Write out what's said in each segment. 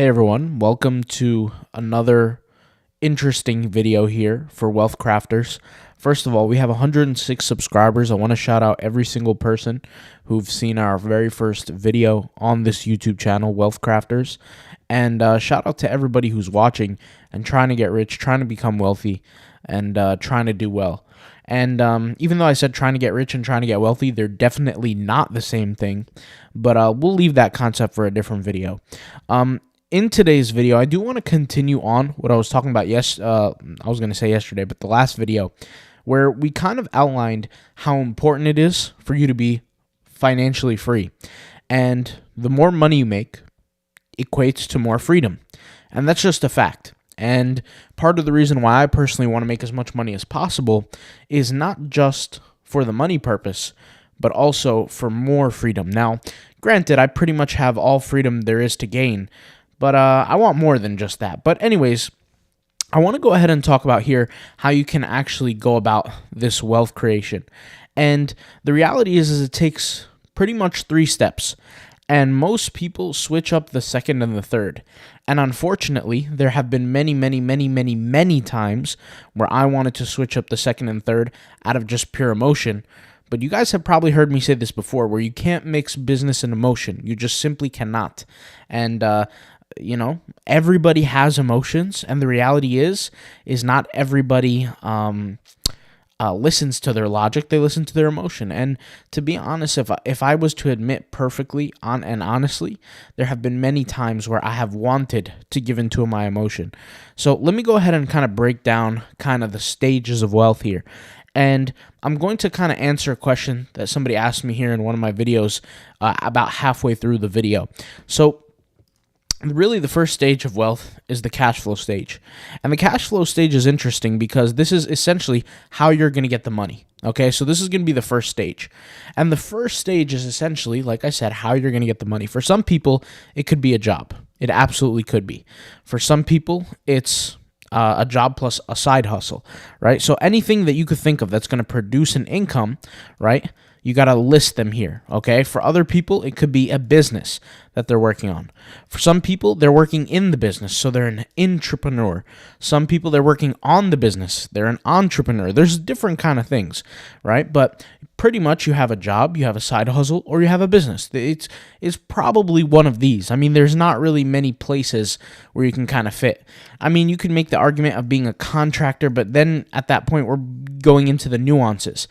Hey everyone, welcome to another interesting video here for Wealth Crafters. First of all, we have 106 subscribers. I want to shout out every single person who've seen our very first video on this YouTube channel, Wealth Crafters. And shout out to everybody who's watching and trying to get rich, trying to become wealthy, and trying to do well. And even though I said trying to get rich and trying to get wealthy, they're definitely not the same thing. But we'll leave that concept for a different video. In today's video, I do want to continue on what I was talking about I was going to say yesterday, but the last video, where we kind of outlined how important it is for you to be financially free. And the more money you make equates to more freedom. And that's just a fact. And part of the reason why I personally want to make as much money as possible is not just for the money purpose, but also for more freedom. Now, granted, I pretty much have all freedom there is to gain, but I want more than just that. But anyways, I want to go ahead and talk about here how you can actually go about this wealth creation. And the reality is it takes pretty much 3 steps. And most people switch up the second and the third. And unfortunately, there have been many times where I wanted to switch up the second and third out of just pure emotion. But you guys have probably heard me say this before, where you can't mix business and emotion. You just simply cannot. And everybody has emotions, and the reality is not everybody listens to their logic. They listen to their emotion. And to be honest, if I was to admit perfectly and honestly, there have been many times where I have wanted to give into my emotion. So let me go ahead and kind of break down kind of the stages of wealth here. And I'm going to kind of answer a question that somebody asked me here in one of my videos about halfway through the video. So really, the first stage of wealth is the cash flow stage. And the cash flow stage is interesting because this is essentially how you're going to get the money. Okay, so this is going to be the first stage. And the first stage is essentially, like I said, how you're going to get the money. For some people, it could be a job. It absolutely could be. For some people, it's a job plus a side hustle, right? So anything that you could think of that's going to produce an income, right? You got to list them here, okay? For other people, it could be a business that they're working on. For some people, they're working in the business, so they're an entrepreneur. Some people, they're working on the business. They're an entrepreneur. There's different kind of things, right? But pretty much you have a job, you have a side hustle, or you have a business. It's probably one of these. I mean, there's not really many places where you can kind of fit. I mean, you could make the argument of being a contractor, but then at that point, we're going into the nuances.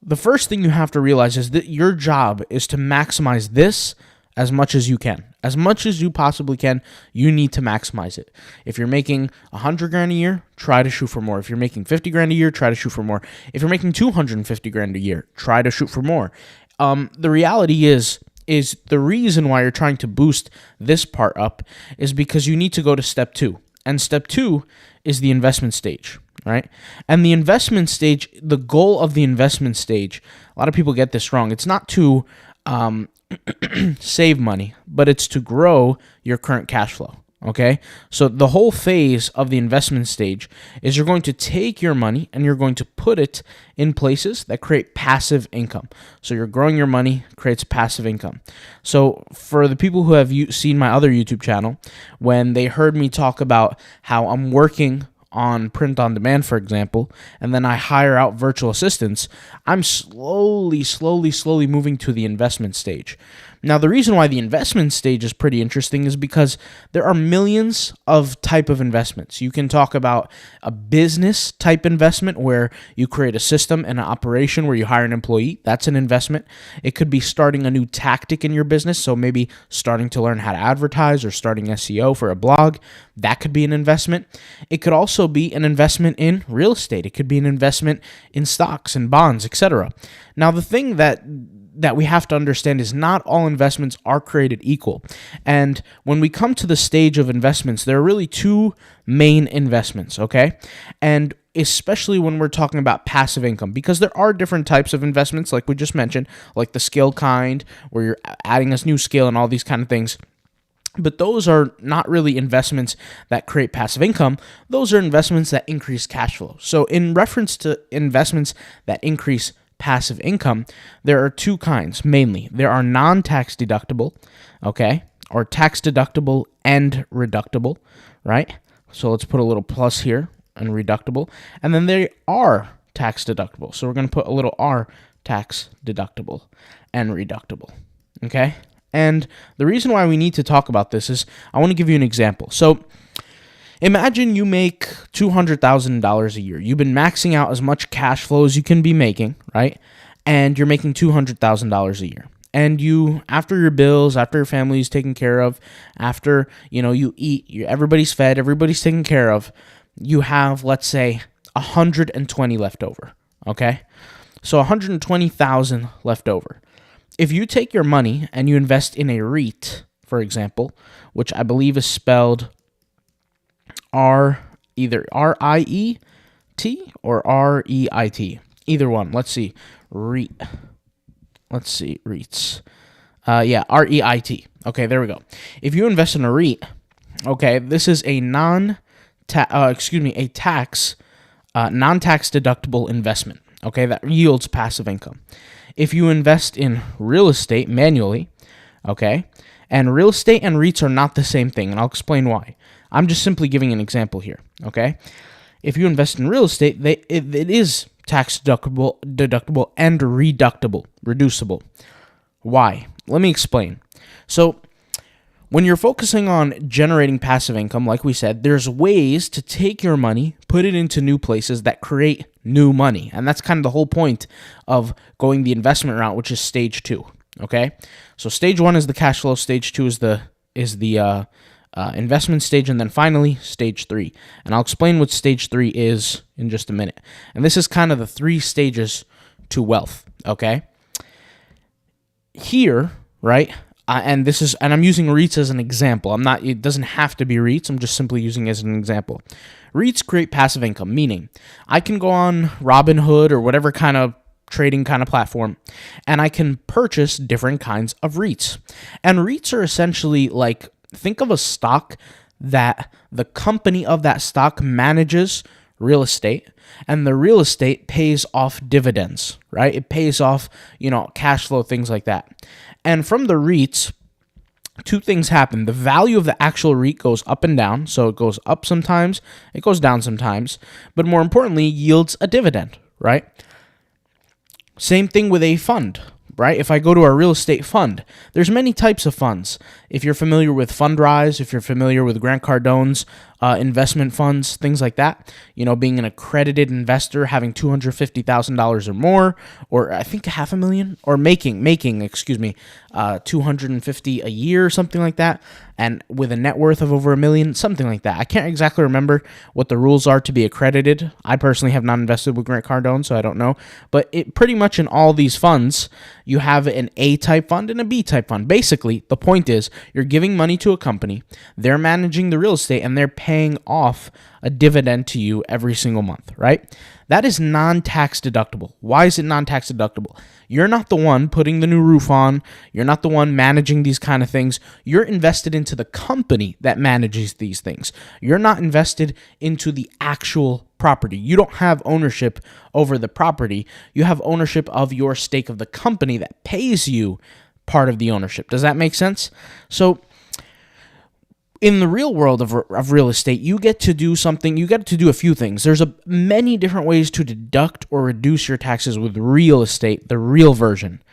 The first thing you have to realize is that your job is to maximize this as much as you can. As much as you possibly can, you need to maximize it. If you're making $100,000 a year, try to shoot for more. If you're making $50,000 a year, try to shoot for more. If you're making $250,000 a year, try to shoot for more. The reality is the reason why you're trying to boost this part up is because you need to go to step 2. And step 2 is the investment stage. Right? And the investment stage, the goal of the investment stage, a lot of people get this wrong. It's not to save money, but it's to grow your current cash flow. Okay? So the whole phase of the investment stage is you're going to take your money and you're going to put it in places that create passive income. So you're growing your money, creates passive income. So for the people who have seen my other YouTube channel, when they heard me talk about how I'm working on print on demand, for example, and then I hire out virtual assistants, I'm slowly moving to the investment stage. Now, the reason why the investment stage is pretty interesting is because there are millions of type of investments. You can talk about a business type investment where you create a system and an operation where you hire an employee. That's an investment. It could be starting a new tactic in your business. So maybe starting to learn how to advertise or starting SEO for a blog. That could be an investment. It could also be an investment in real estate. It could be an investment in stocks and bonds, etc. Now, the thing that we have to understand is not all investments are created equal. And when we come to the stage of investments, there are really 2 main investments, okay? And especially when we're talking about passive income, because there are different types of investments, like we just mentioned, like the skill kind, where you're adding a new skill and all these kind of things. But those are not really investments that create passive income. Those are investments that increase cash flow. So in reference to investments that increase passive income, there are 2 kinds mainly. There are non-tax deductible, okay, or tax deductible and reductible, right? So let's put a little plus here and reductible. And then they are tax deductible. So we're going to put a little R, tax deductible and reductible, okay? And the reason why we need to talk about this is I want to give you an example. So imagine you make $200,000 a year. You've been maxing out as much cash flow as you can be making, right? And you're making $200,000 a year. And you, after your bills, after your family is taken care of, after, you eat, everybody's fed, everybody's taken care of, you have, let's say, 120 left over, okay? So 120,000 left over. If you take your money and you invest in a REIT, for example, which I believe is spelled either R-I-E-T or R-E-I-T. Either one. Let's see. REIT. Let's see. REITs. R-E-I-T. Okay, there we go. If you invest in a REIT, okay, this is a non-tax deductible investment. Okay, that yields passive income. If you invest in real estate manually, okay, and real estate and REITs are not the same thing, and I'll explain why. I'm just simply giving an example here, okay? If you invest in real estate, it is tax deductible and reducible. Why? Let me explain. So when you're focusing on generating passive income, like we said, there's ways to take your money, put it into new places that create new money. And that's kind of the whole point of going the investment route, which is stage 2. Okay? So stage 1 is the cash flow, stage 2 is the investment stage, and then finally stage 3. And I'll explain what stage 3 is in just a minute. And this is kind of the 3 stages to wealth. Okay? Here, right? And I'm using REITs as an example. It doesn't have to be REITs. I'm just simply using it as an example. REITs create passive income, meaning I can go on Robinhood or whatever kind of trading kind of platform, and I can purchase different kinds of REITs. And REITs are essentially like, think of a stock that the company of that stock manages real estate, and the real estate pays off dividends, right? It pays off, cash flow, things like that. And from the REITs, 2 things happen. The value of the actual REIT goes up and down. So it goes up sometimes, it goes down sometimes, but more importantly, yields a dividend, right? Same thing with a fund, right? If I go to a real estate fund, there's many types of funds. If you're familiar with Fundrise, if you're familiar with Grant Cardone's investment funds, things like that, being an accredited investor, having $250,000 or more, or I think $500,000, or making $250 a year or something like that, and with a net worth of over $1 million, something like that. I can't exactly remember what the rules are to be accredited. I personally have not invested with Grant Cardone, so I don't know. But it pretty much in all these funds, you have an A-type fund and a B-type fund. Basically, the point is you're giving money to a company, they're managing the real estate, and they're paying off a dividend to you every single month, right? That is non-tax deductible. Why is it non-tax deductible? You're not the one putting the new roof on. You're not the one managing these kind of things. You're invested into the company that manages these things. You're not invested into the actual property. You don't have ownership over the property. You have ownership of your stake of the company that pays you part of the ownership. Does that make sense? So in the real world of real estate, you get to do something, you get to do a few things. There's many different ways to deduct or reduce your taxes with real estate, the real version.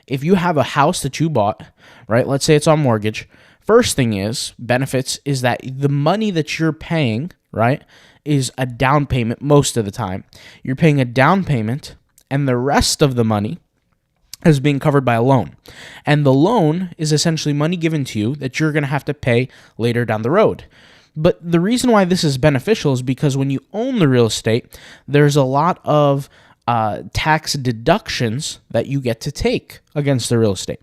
If you have a house that you bought, right, let's say it's on mortgage, first thing benefits is that the money that you're paying, right, is a down payment most of the time. You're paying a down payment, and the rest of the money is being covered by a loan. And the loan is essentially money given to you that you're going to have to pay later down the road. But the reason why this is beneficial is because when you own the real estate, there's a lot of tax deductions that you get to take against the real estate.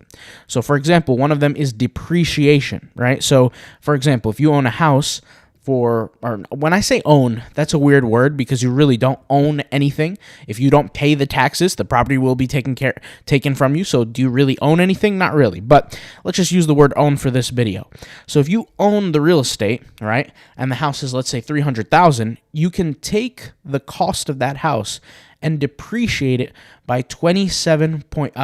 So, for example, one of them is depreciation, right? So, for example, if you own a house, or when I say own, that's a weird word because you really don't own anything. If you don't pay the taxes, the property will be taken from you. So do you really own anything? Not really. But let's just use the word own for this video. So if you own the real estate, right, and the house is, let's say, $300,000, you can take the cost of that house and depreciate it by 27 point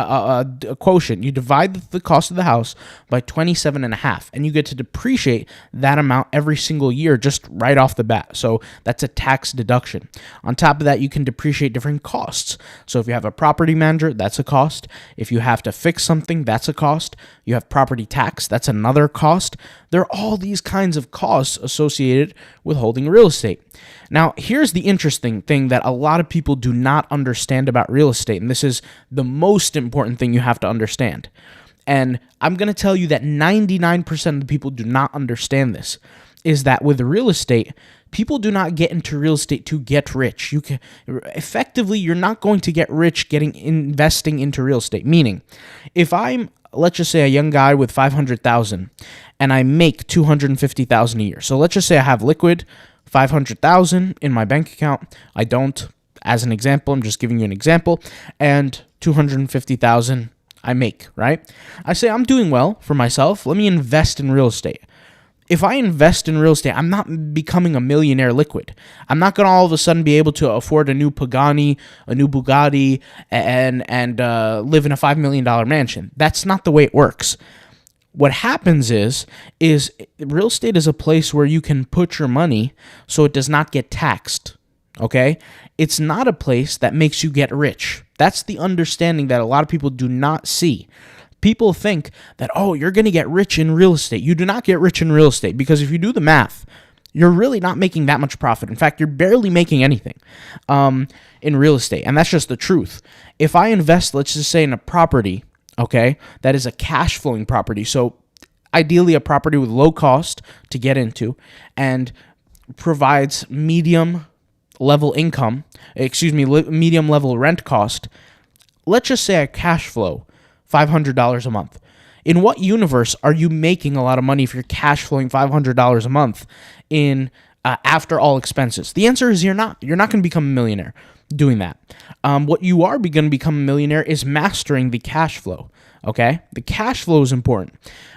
quotient. You divide the cost of the house by 27 and a half, and you get to depreciate that amount every single year just right off the bat. So that's a tax deduction. On top of that, you can depreciate different costs. So if you have a property manager, that's a cost. If you have to fix something, that's a cost. You have property tax, that's another cost. There are all these kinds of costs associated with holding real estate. Now, here's the interesting thing that a lot of people do not understand about real estate, and this is the most important thing you have to understand. And I'm going to tell you that 99% of the people do not understand this, is that with real estate, people do not get into real estate to get rich. Effectively, you're not going to get rich investing into real estate. Meaning, if I'm, let's just say, a young guy with $500,000 and I make $250,000 a year. So let's just say I have liquid $500,000 in my bank account. I don't, as an example, I'm just giving you an example, and $250,000 I make, right? I say I'm doing well for myself. Let me invest in real estate. If I invest in real estate, I'm not becoming a millionaire liquid. I'm not going to all of a sudden be able to afford a new Pagani, a new Bugatti, and live in a $5 million mansion. That's not the way it works. What happens is real estate is a place where you can put your money so it does not get taxed, okay? It's not a place that makes you get rich. That's the understanding that a lot of people do not see. People think that, oh, you're going to get rich in real estate. You do not get rich in real estate because if you do the math, you're really not making that much profit. In fact, you're barely making anything in real estate, and that's just the truth. If I invest, let's just say, in a property, okay, that is a cash flowing property. So ideally a property with low cost to get into and provides medium level rent cost. Let's just say I cash flow $500 a month. In what universe are you making a lot of money if you're cash flowing $500 a month in after all expenses? The answer is you're not. You're not going to become a millionaire doing that. What you are going to become a millionaire is mastering the cash flow. Okay? The cash flow is important.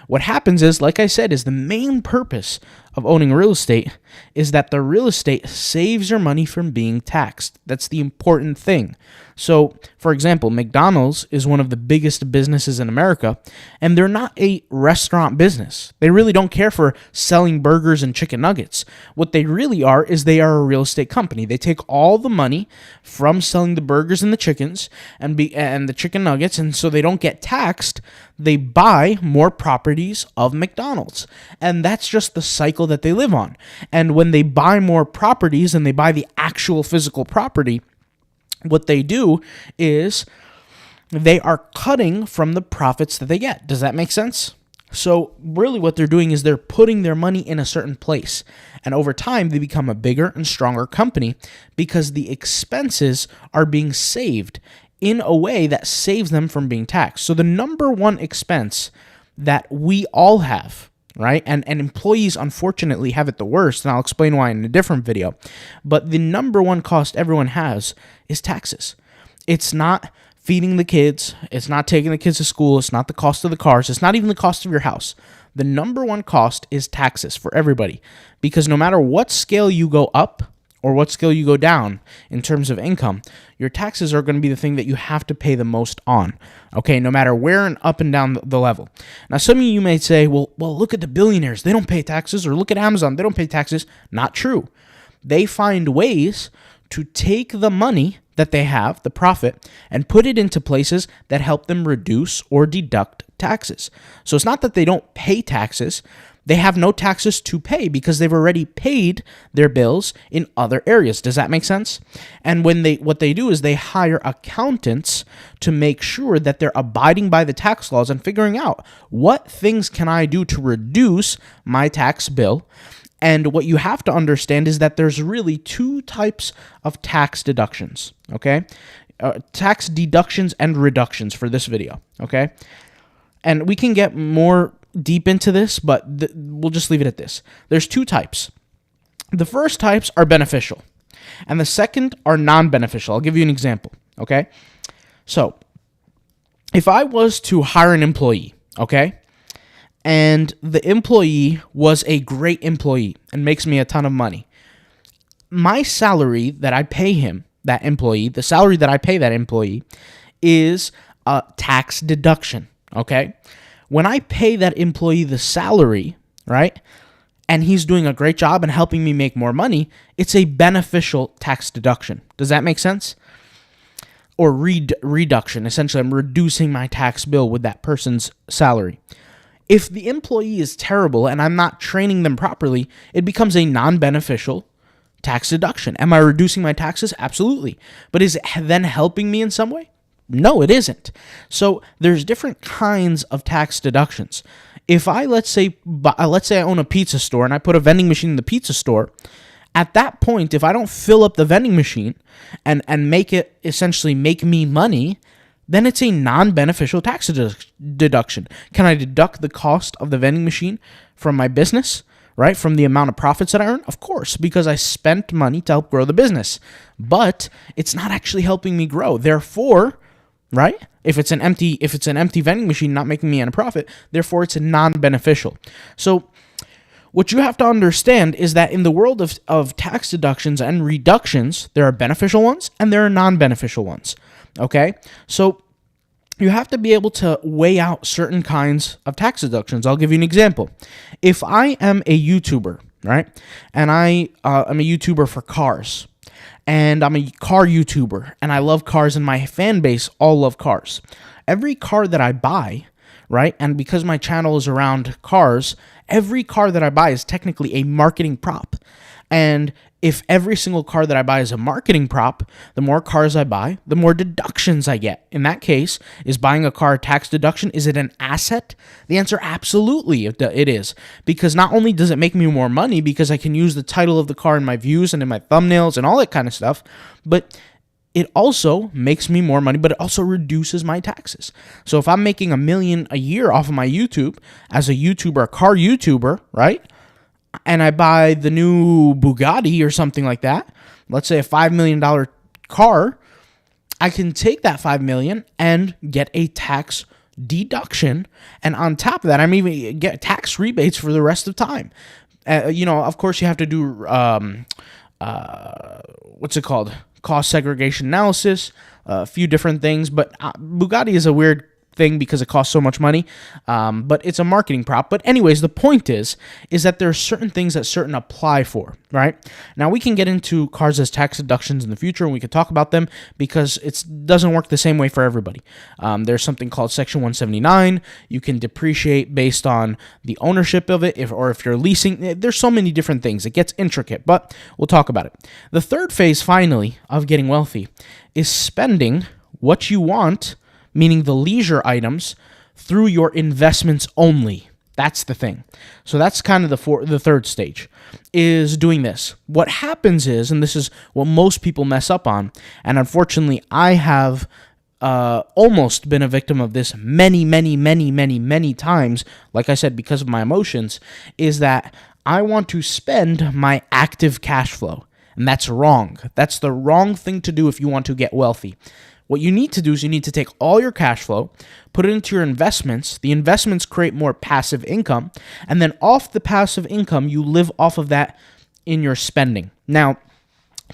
What happens is, like I said, is the main purpose of owning real estate is that the real estate saves your money from being taxed. That's the important thing. So, for example, McDonald's is one of the biggest businesses in America, and they're not a restaurant business. They really don't care for selling burgers and chicken nuggets. What they really are is they are a real estate company. They take all the money from selling the burgers and the chickens and the chicken nuggets, and so they don't get taxed. They buy more properties of McDonald's, and that's just the cycle that they live on. And when they buy more properties and they buy the actual physical property, what they do is they are cutting from the profits that they get. Does that make sense? So really what they're doing is they're putting their money in a certain place. And over time, they become a bigger and stronger company because the expenses are being saved in a way that saves them from being taxed. So the number one expense that we all have, right? And employees, unfortunately, have it the worst, and I'll explain why in a different video. But the number one cost everyone has is taxes. It's not feeding the kids. It's not taking the kids to school. It's not the cost of the cars. It's not even the cost of your house. The number one cost is taxes for everybody, because no matter what scale you go up or what scale you go down in terms of income, your taxes are going to be the thing that you have to pay the most on, okay, no matter where and up and down the level. Now, some of you may say, well, look at the billionaires. They don't pay taxes, or look at Amazon. They don't pay taxes. Not true. They find ways to take the money that they have, the profit, and put it into places that help them reduce or deduct taxes. So it's not that they don't pay taxes. They have no taxes to pay because they've already paid their bills in other areas. Does that make sense? And what they do is they hire accountants to make sure that they're abiding by the tax laws and figuring out what things can I do to reduce my tax bill. And what you have to understand is that there's really two types of tax deductions, okay? Tax deductions and reductions for this video, okay? And we can get more deep into this, but we'll just leave it at this. There's two types. The first types are beneficial, and the second are non-beneficial. I'll give you an example, okay? So, if I was to hire an employee, okay, and the employee was a great employee and makes me a ton of money, my salary that I pay him that employee, the salary that I pay that employee, is a tax deduction, okay? When I pay that employee the salary, right, and he's doing a great job and helping me make more money, it's a beneficial tax deduction. Does that make sense? Or reduction. Essentially, I'm reducing my tax bill with that person's salary. If the employee is terrible and I'm not training them properly, it becomes a non-beneficial tax deduction. Am I reducing my taxes? Absolutely. But is it then helping me in some way? No, it isn't. So there's different kinds of tax deductions. If let's say I own a pizza store and I put a vending machine in the pizza store, at that point, if I don't fill up the vending machine and make it essentially make me money, then it's a non-beneficial tax deduction. Can I deduct the cost of the vending machine from my business, right? From the amount of profits that I earn? Of course, because I spent money to help grow the business. But it's not actually helping me grow. Therefore, right? If it's an empty vending machine not making me any profit, therefore it's non-beneficial. So what you have to understand is that in the world of tax deductions and reductions, there are beneficial ones and there are non-beneficial ones. Okay? So you have to be able to weigh out certain kinds of tax deductions. I'll give you an example. If I am a YouTuber, right, and I'm a YouTuber for cars, and I'm a car YouTuber, and I love cars, and my fan base all love cars. Every car that I buy, right, and because my channel is around cars, every car that I buy is technically a marketing prop. And if every single car that I buy is a marketing prop, the more cars I buy, the more deductions I get. In that case, is buying a car a tax deduction? Is it an asset? The answer, absolutely, it is. Because not only does it make me more money because I can use the title of the car in my views and in my thumbnails and all that kind of stuff, but it also makes me more money, but it also reduces my taxes. So if I'm making $1 million a year off of my YouTube as a YouTuber, a car YouTuber, right? And I buy the new Bugatti or something like that, let's say a $5 million car, I can take that $5 million and get a tax deduction. And on top of that, I'm even get tax rebates for the rest of time. Of course, you have to do, what's it called? Cost segregation analysis, a few different things. But Bugatti is a weird thing because it costs so much money, but it's a marketing prop. But anyways, the point is that there are certain things that certain apply for, right? Now, we can get into cars as tax deductions in the future, and we could talk about them because it doesn't work the same way for everybody. There's something called Section 179. You can depreciate based on the ownership of it, if you're leasing. There's so many different things. It gets intricate, but we'll talk about it. The third phase, finally, of getting wealthy is spending what you want, meaning the leisure items, through your investments only. That's the thing. So that's kind of the third stage, is doing this. What happens is, and this is what most people mess up on, and unfortunately I have almost been a victim of this many times, like I said, because of my emotions, is that I want to spend my active cash flow. And that's wrong. That's the wrong thing to do if you want to get wealthy. What you need to do is you need to take all your cash flow, put it into your investments. The investments create more passive income. And then off the passive income, you live off of that in your spending. Now,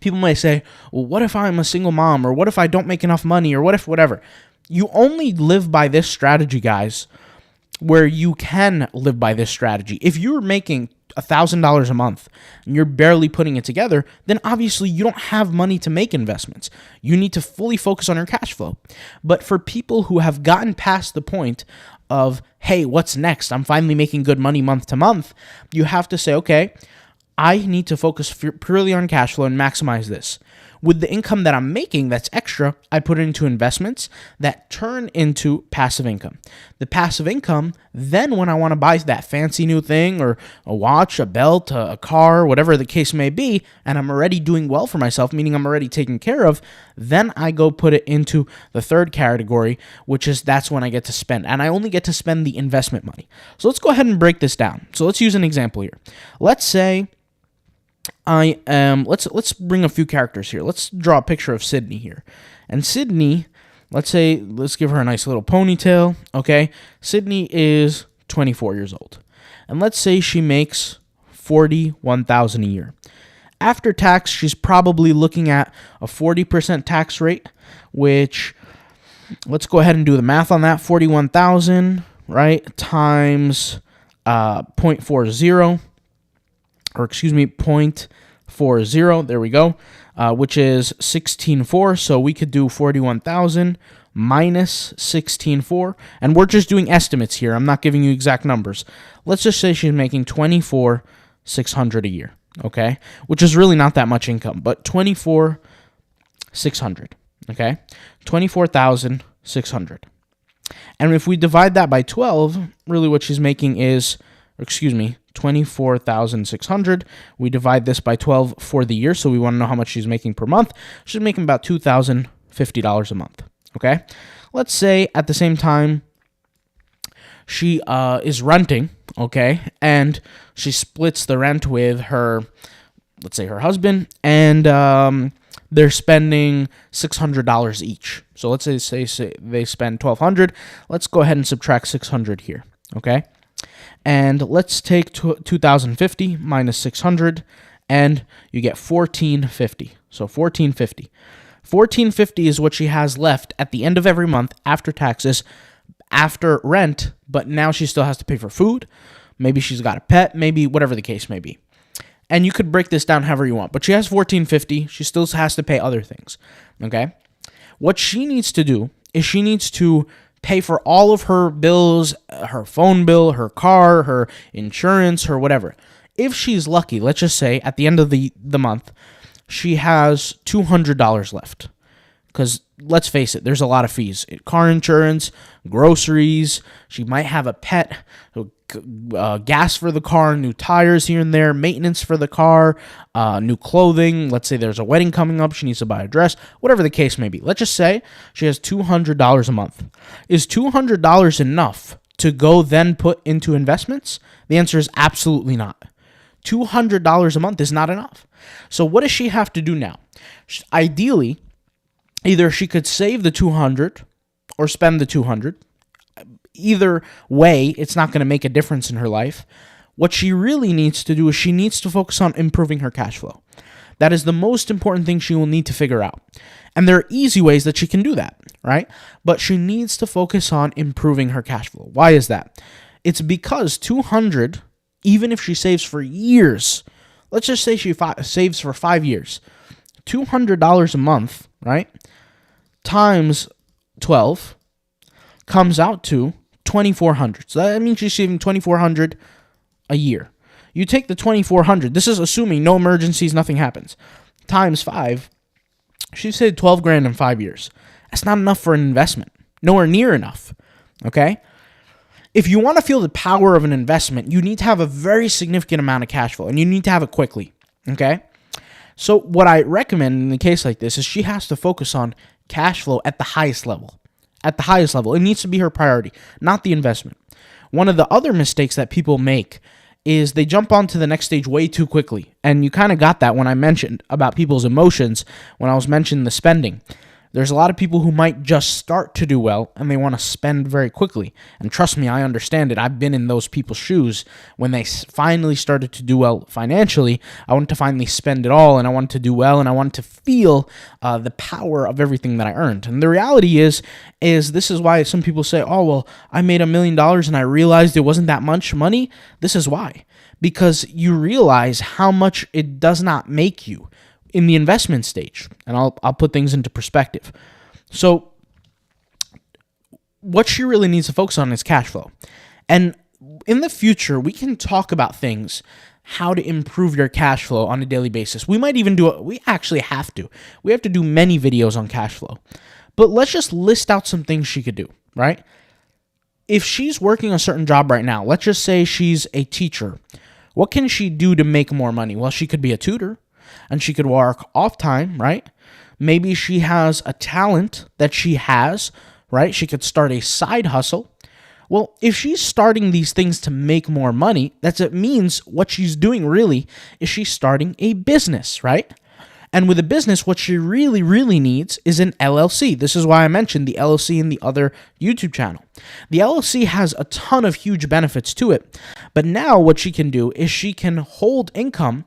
people may say, well, what if I'm a single mom? Or what if I don't make enough money? Or what if whatever? You only live by this strategy, guys, where you can live by this strategy. If you're making $1,000 a month and you're barely putting it together, then obviously you don't have money to make investments. You need to fully focus on your cash flow. But for people who have gotten past the point of, hey, what's next? I'm finally making good money month to month. You have to say, okay, I need to focus purely on cash flow and maximize this. With the income that I'm making that's extra, I put it into investments that turn into passive income. The passive income, then when I want to buy that fancy new thing or a watch, a belt, a car, whatever the case may be, and I'm already doing well for myself, meaning I'm already taken care of, then I go put it into the third category, which is that's when I get to spend. And I only get to spend the investment money. So let's go ahead and break this down. So let's use an example here. Let's say let's bring a few characters here. Let's draw a picture of Sydney here. And Sydney, let's give her a nice little ponytail, okay? Sydney is 24 years old. And let's say she makes $41,000 a year. After tax, she's probably looking at a 40% tax rate, which, let's go ahead and do the math on that. 41,000, right, times 0.40, or excuse me, 0.40, there we go, which is 16.4. So we could do 41,000 minus 16.4, and we're just doing estimates here. I'm not giving you exact numbers. Let's just say she's making 24,600 a year. Okay, which is really not that much income, but 24,600. Okay, 24,600. And if we divide that by 12, really what she's making is, 24,600. We divide this by 12 for the year, so we want to know how much she's making per month. She's making about $2,050 a month. Okay, let's say at the same time she is renting, okay, and she splits the rent with her, let's say her husband, and they're spending $600 each. So let's say they spend $1,200. Let's go ahead and subtract 600 here, okay? And let's take 2,050 minus 600, and you get 1,450. So 1,450. 1,450 is what she has left at the end of every month after taxes, after rent, but now she still has to pay for food. Maybe she's got a pet, maybe whatever the case may be. And you could break this down however you want, but she has $1,450. She still has to pay other things, okay? What she needs to do is she needs to pay for all of her bills, her phone bill, her car, her insurance, her whatever. If she's lucky, let's just say at the end of the month, she has $200 left. Because let's face it, there's a lot of fees. Car insurance, groceries, she might have a pet, gas for the car, new tires here and there, maintenance for the car, new clothing. Let's say there's a wedding coming up, she needs to buy a dress, whatever the case may be. Let's just say she has $200 a month. Is $200 enough to go then put into investments? The answer is absolutely not. $200 a month is not enough. So what does she have to do now? Ideally, either she could save the 200 or spend the 200. Either way, it's not going to make a difference in her life. What she really needs to do is she needs to focus on improving her cash flow. That is the most important thing she will need to figure out. And there are easy ways that she can do that, right? But she needs to focus on improving her cash flow. Why is that? It's because 200, even if she saves for years, let's just say she saves for 5 years, $200 a month, right, times 12 comes out to $2,400. So that means she's saving $2,400 a year. You take the $2,400, this is assuming no emergencies, nothing happens, times 5, she saved $12,000 in 5 years. That's not enough for an investment. Nowhere near enough, okay? If you want to feel the power of an investment, you need to have a very significant amount of cash flow, and you need to have it quickly, okay? So what I recommend in a case like this is she has to focus on cash flow at the highest level. At the highest level. It needs to be her priority, not the investment. One of the other mistakes that people make is they jump onto the next stage way too quickly. And you kind of got that when I mentioned about people's emotions, when I was mentioning the spending. There's a lot of people who might just start to do well and they want to spend very quickly. And trust me, I understand it. I've been in those people's shoes. When they finally started to do well financially, I wanted to finally spend it all, and I wanted to do well, and I wanted to feel the power of everything that I earned. And the reality is this is why some people say, oh, well, I made $1 million and I realized it wasn't that much money. This is why. Because you realize how much it does not make you in the investment stage. And I'll put things into perspective. So what she really needs to focus on is cash flow. And in the future, we can talk about things, how to improve your cash flow on a daily basis. We might even do it. We actually have to. We have to do many videos on cash flow. But let's just list out some things she could do, right? If she's working a certain job right now, let's just say she's a teacher. What can she do to make more money? Well, she could be a tutor. And she could work off time, right? Maybe she has a talent that she has, right? She could start a side hustle. Well, if she's starting these things to make more money, it means what she's doing really is she's starting a business, right? And with a business, what she really, really needs is an LLC. This is why I mentioned the LLC in the other YouTube channel. The LLC has a ton of huge benefits to it. But now what she can do is she can hold income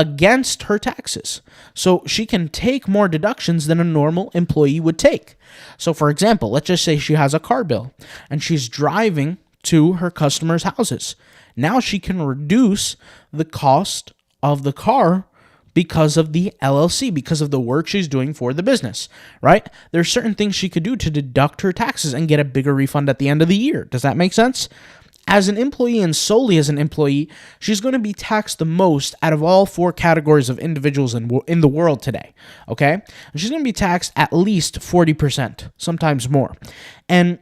against her taxes. So she can take more deductions than a normal employee would take. So for example, let's just say she has a car bill and she's driving to her customers' houses. Now she can reduce the cost of the car because of the LLC, because of the work she's doing for the business, right? There's certain things she could do to deduct her taxes and get a bigger refund at the end of the year. Does that make sense? As an employee and solely as an employee, she's going to be taxed the most out of all four categories of individuals in the world today, okay? And she's going to be taxed at least 40%, sometimes more. And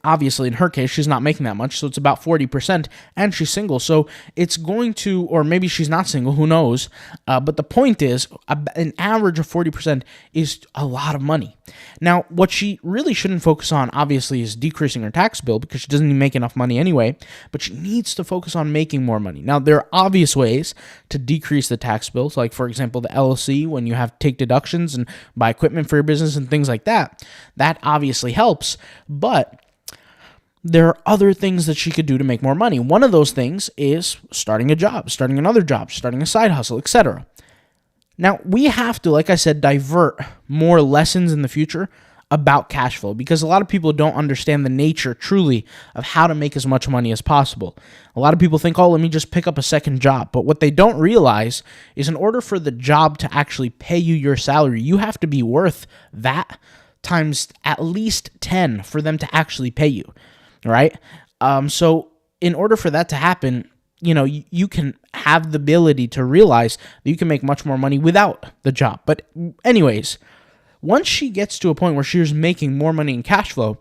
obviously, in her case, she's not making that much, so it's about 40%, and she's single, so it's going to, or maybe she's not single, who knows, but the point is, an average of 40% is a lot of money. Now, what she really shouldn't focus on, obviously, is decreasing her tax bill, because she doesn't even make enough money anyway, but she needs to focus on making more money. Now, there are obvious ways to decrease the tax bills, like, for example, the LLC, when you have to take deductions and buy equipment for your business and things like that. That obviously helps, but there are other things that she could do to make more money. One of those things is starting a job, starting another job, starting a side hustle, etc. Now, we have to, like I said, divert more lessons in the future about cash flow, because a lot of people don't understand the nature truly of how to make as much money as possible. A lot of people think, oh, let me just pick up a second job. But what they don't realize is in order for the job to actually pay you your salary, you have to be worth that times at least 10 for them to actually pay you. Right? So in order for that to happen, you can have the ability to realize that you can make much more money without the job. But anyways, once she gets to a point where she's making more money in cash flow,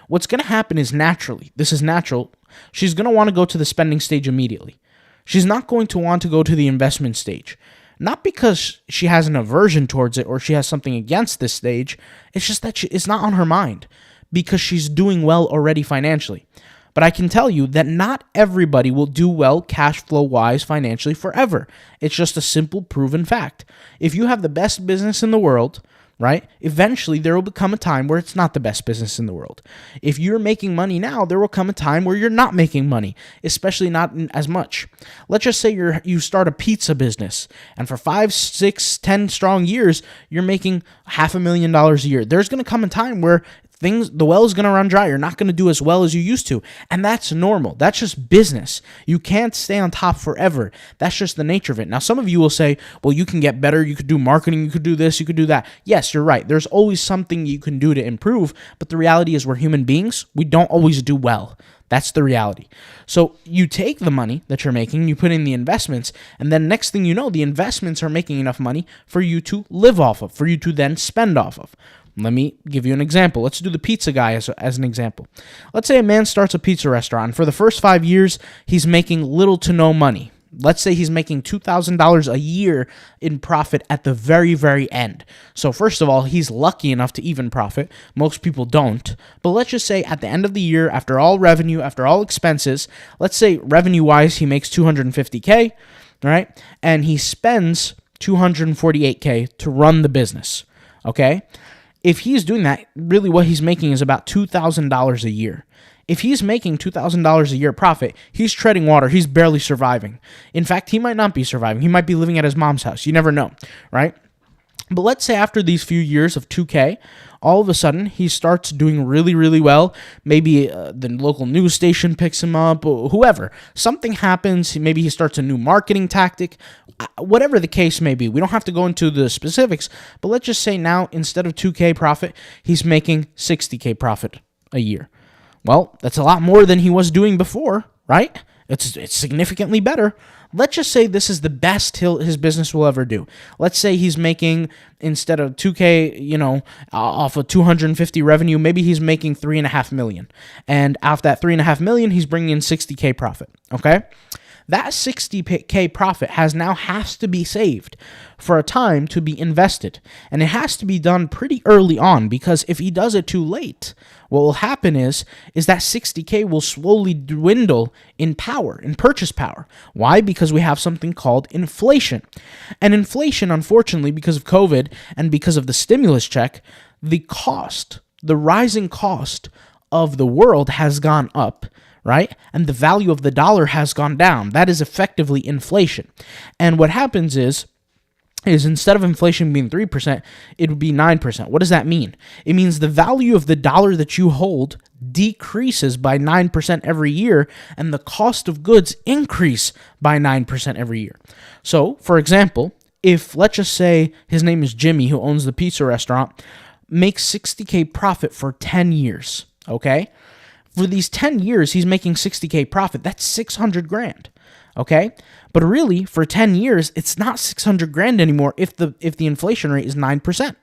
what's going to happen is this is natural, she's going to want to go to the spending stage immediately. She's not going to want to go to the investment stage. Not because she has an aversion towards it or she has something against this stage. It's just that it's not on her mind, because she's doing well already financially. But I can tell you that not everybody will do well cash flow wise financially forever. It's just a simple proven fact. If you have the best business in the world, right, eventually there will become a time where it's not the best business in the world. If you're making money now, there will come a time where you're not making money, especially not as much. Let's just say you start a pizza business, and for 5, 6, 10 strong years, you're making $500,000 a year. There's going to come a time where the well is going to run dry. You're not going to do as well as you used to. And that's normal. That's just business. You can't stay on top forever. That's just the nature of it. Now, some of you will say, well, you can get better. You could do marketing. You could do this. You could do that. Yes, you're right. There's always something you can do to improve. But the reality is we're human beings. We don't always do well. That's the reality. So you take the money that you're making, you put in the investments, and then next thing you know, the investments are making enough money for you to live off of, for you to then spend off of. Let me give you an example. Let's do the pizza guy as an example. Let's say a man starts a pizza restaurant. For the first 5 years, he's making little to no money. Let's say he's making $2,000 a year in profit at the very, very end. So first of all, he's lucky enough to even profit. Most people don't. But let's just say at the end of the year, after all revenue, after all expenses, let's say revenue-wise, he makes $250K, right? And he spends $248K to run the business, okay? If he's doing that, really what he's making is about $2,000 a year. If he's making $2,000 a year profit, he's treading water. He's barely surviving. In fact, he might not be surviving. He might be living at his mom's house. You never know, right? But let's say after these few years of 2K, all of a sudden he starts doing really, really well. Maybe the local news station picks him up, or whoever. Something happens. Maybe he starts a new marketing tactic. Whatever the case may be. We don't have to go into the specifics, but let's just say now instead of 2K profit, he's making 60K profit a year. Well, that's a lot more than he was doing before, right? It's significantly better. Let's just say this is the best his business will ever do. Let's say he's making, instead of 2K, off of 250 revenue, maybe he's making $3.5 million. And off that $3.5 million, he's bringing in 60K profit, okay? That 60K profit has to be saved for a time to be invested. And it has to be done pretty early on, because if he does it too late, what will happen is that 60K will slowly dwindle in power, in purchase power. Why? Because we have something called inflation. And inflation, unfortunately, because of COVID and because of the stimulus check, the rising cost of the world has gone up, right? And the value of the dollar has gone down. That is effectively inflation. And what happens is instead of inflation being 3%, it would be 9%. What does that mean? It means the value of the dollar that you hold decreases by 9% every year, and the cost of goods increase by 9% every year. So, for example, if let's just say his name is Jimmy, who owns the pizza restaurant, makes $60K profit for 10 years, okay? For these 10 years, he's making $60K profit. That's 600 grand. Okay? But really, for 10 years, it's not 600 grand anymore if the inflation rate is 9%.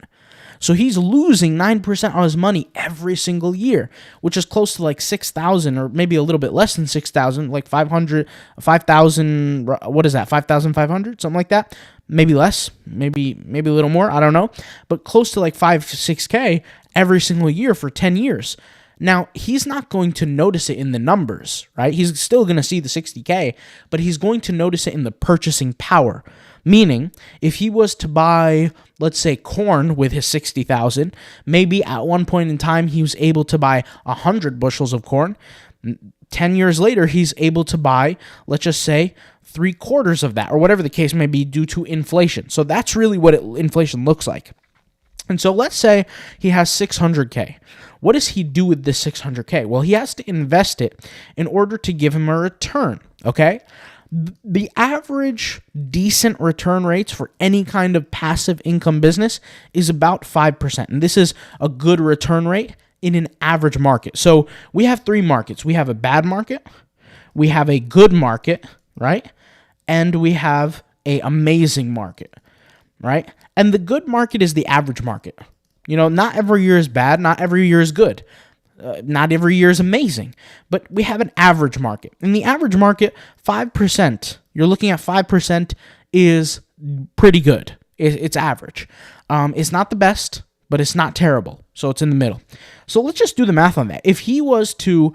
So he's losing 9% on his money every single year, which is close to like 6,000 or maybe a little bit less than 6,000, like 5,000, what is that? 5,500, something like that. Maybe less, maybe a little more, I don't know, but close to like 6K every single year for 10 years. Now, he's not going to notice it in the numbers, right? He's still going to see the 60K, but he's going to notice it in the purchasing power. Meaning, if he was to buy, let's say, corn with his 60,000, maybe at one point in time he was able to buy 100 bushels of corn. 10 years later, he's able to buy, let's just say, 3/4 of that, or whatever the case may be, due to inflation. So that's really what inflation looks like. And so let's say he has 600K. What does he do with this 600K? Well, he has to invest it in order to give him a return, okay? The average decent return rates for any kind of passive income business is about 5%. And this is a good return rate in an average market. So we have 3 markets. We have a bad market, we have a good market, right? And we have an amazing market, right? And the good market is the average market. Not every year is bad, not every year is good. Not every year is amazing, but we have an average market. In the average market, 5%, you're looking at 5% is pretty good. It's average. It's not the best, but it's not terrible. So it's in the middle. So let's just do the math on that. If he was to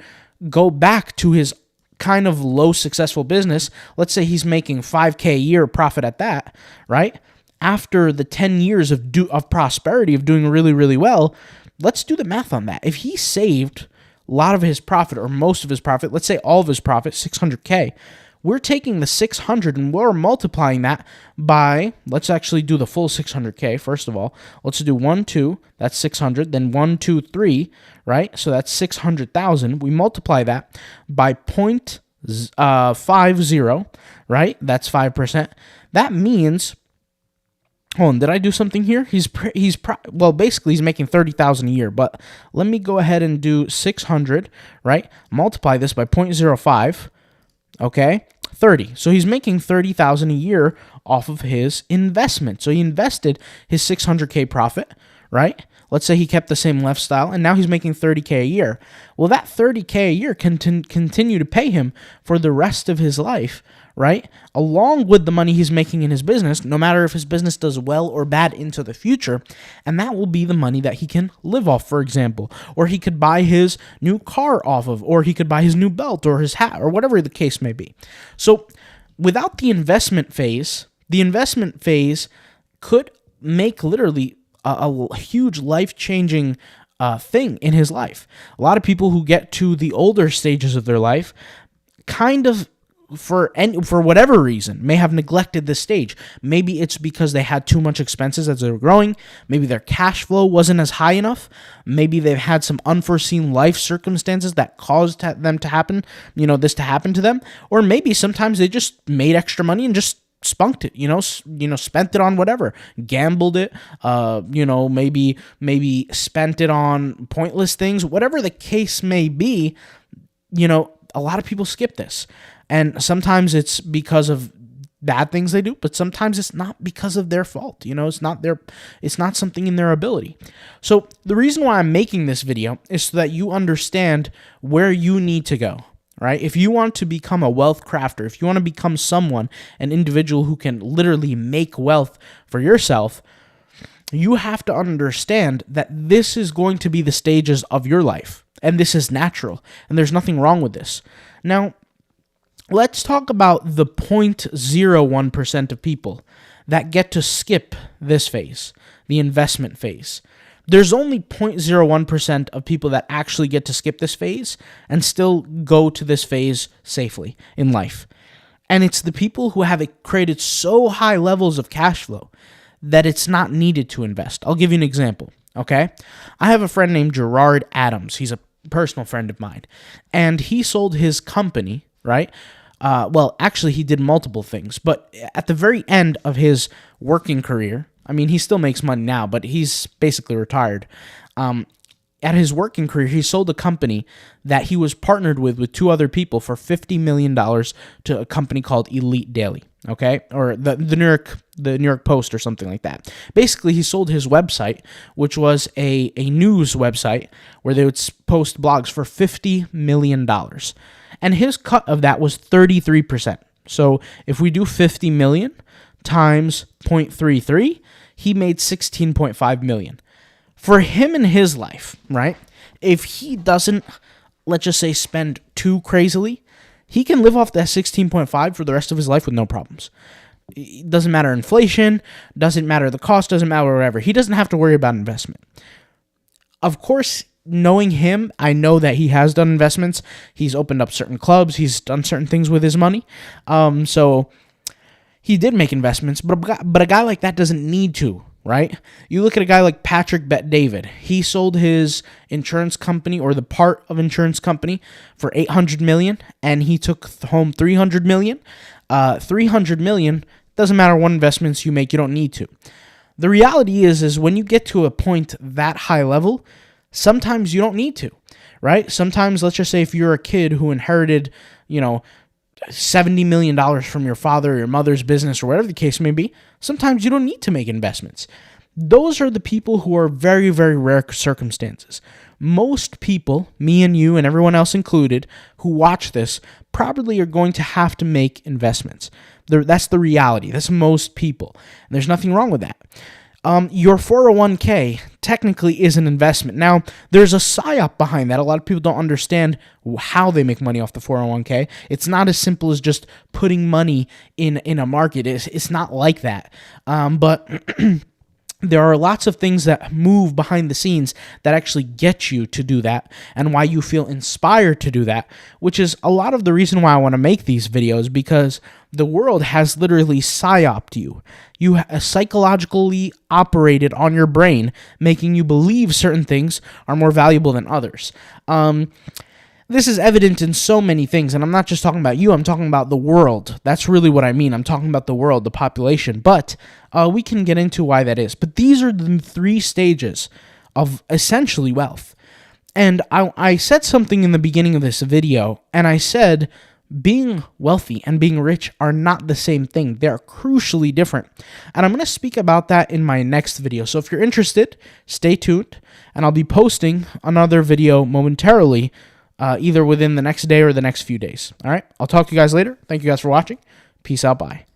go back to his kind of low successful business, let's say he's making 5K a year profit at that, right? After the 10 years of prosperity, of doing really, really well, let's do the math on that. If he saved a lot of his profit or most of his profit, let's say all of his profit, 600K, we're taking the 600 and we're multiplying that by, let's actually do the full 600K. First of all, let's do 1, 2, that's 600, then 1, 2, 3, right? So that's 600,000. We multiply that by 0.50, right? That's 5%. That means, hold on, did I do something here? Basically he's making 30,000 a year, but let me go ahead and do 600, right? Multiply this by 0.05, okay? 30. So he's making 30,000 a year off of his investment. So he invested his 600K profit, right? Let's say he kept the same lifestyle, and now he's making 30K a year. Well, that 30K a year can continue to pay him for the rest of his life, right? Along with the money he's making in his business, no matter if his business does well or bad into the future. And that will be the money that he can live off, for example. Or he could buy his new car off of, or he could buy his new belt or his hat, or whatever the case may be. So without the investment phase could make literally a huge life-changing thing in his life. A lot of people who get to the older stages of their life kind of, for whatever reason, may have neglected this stage. Maybe it's because they had too much expenses as they were growing. Maybe their cash flow wasn't as high enough. Maybe they've had some unforeseen life circumstances that caused them to happen, this to happen to them. Or maybe sometimes they just made extra money and just spunked it, spent it on whatever, gambled it, maybe spent it on pointless things, whatever the case may be. A lot of people skip this. And sometimes it's because of bad things they do, but sometimes it's not because of their fault. It's not something in their ability. So the reason why I'm making this video is so that you understand where you need to go, right? If you want to become a wealth crafter, if you want to become an individual who can literally make wealth for yourself, you have to understand that this is going to be the stages of your life, and this is natural, and there's nothing wrong with this. Now, let's talk about the 0.01% of people that get to skip this phase, the investment phase. There's only 0.01% of people that actually get to skip this phase and still go to this phase safely in life. And it's the people who have created so high levels of cash flow that it's not needed to invest. I'll give you an example, okay? I have a friend named Gerard Adams. He's a personal friend of mine. And he sold his company, right? Well, actually, he did multiple things. But at the very end of his working career, I mean, he still makes money now, but he's basically retired. At his working career, he sold a company that he was partnered with two other people for $50 million to a company called Elite Daily, okay? Or the New York Post or something like that. Basically, he sold his website, which was a news website where they would post blogs for $50 million. And his cut of that was 33%. So if we do 50 million times 0.33, he made 16.5 million. For him in his life, right, if he doesn't, let's just say, spend too crazily, he can live off that 16.5 for the rest of his life with no problems. It doesn't matter inflation, doesn't matter the cost, doesn't matter whatever. He doesn't have to worry about investment. Of course, knowing him, I know that he has done investments. He's opened up certain clubs. He's done certain things with his money. So he did make investments, but a guy like that doesn't need to. Right? You look at a guy like Patrick Bet-David. He sold his insurance company, or the part of insurance company, for $800 million, and he took home $300 million. $300 million, doesn't matter what investments you make, you don't need to. The reality is when you get to a point that high level, sometimes you don't need to, right? Sometimes, let's just say if you're a kid who inherited, $70 million from your father or your mother's business or whatever the case may be, sometimes you don't need to make investments. Those are the people who are very, very rare circumstances. Most people, me and you and everyone else included, who watch this probably are going to have to make investments. That's the reality. That's most people. And there's nothing wrong with that. Your 401k technically is an investment. Now, there's a psyop behind that. A lot of people don't understand how they make money off the 401k. It's not as simple as just putting money in a market. It's not like that. But there are lots of things that move behind the scenes that actually get you to do that, and why you feel inspired to do that, which is a lot of the reason why I want to make these videos, because the world has literally psyoped you. You psychologically operated on your brain, making you believe certain things are more valuable than others. This is evident in so many things, and I'm not just talking about you, I'm talking about the world. That's really what I mean. I'm talking about the world, the population, but we can get into why that is. But these are the 3 stages of essentially wealth. And I said something in the beginning of this video, and I said being wealthy and being rich are not the same thing. They're crucially different. And I'm going to speak about that in my next video. So if you're interested, stay tuned, and I'll be posting another video momentarily, either within the next day or the next few days. All right, I'll talk to you guys later. Thank you guys for watching. Peace out. Bye.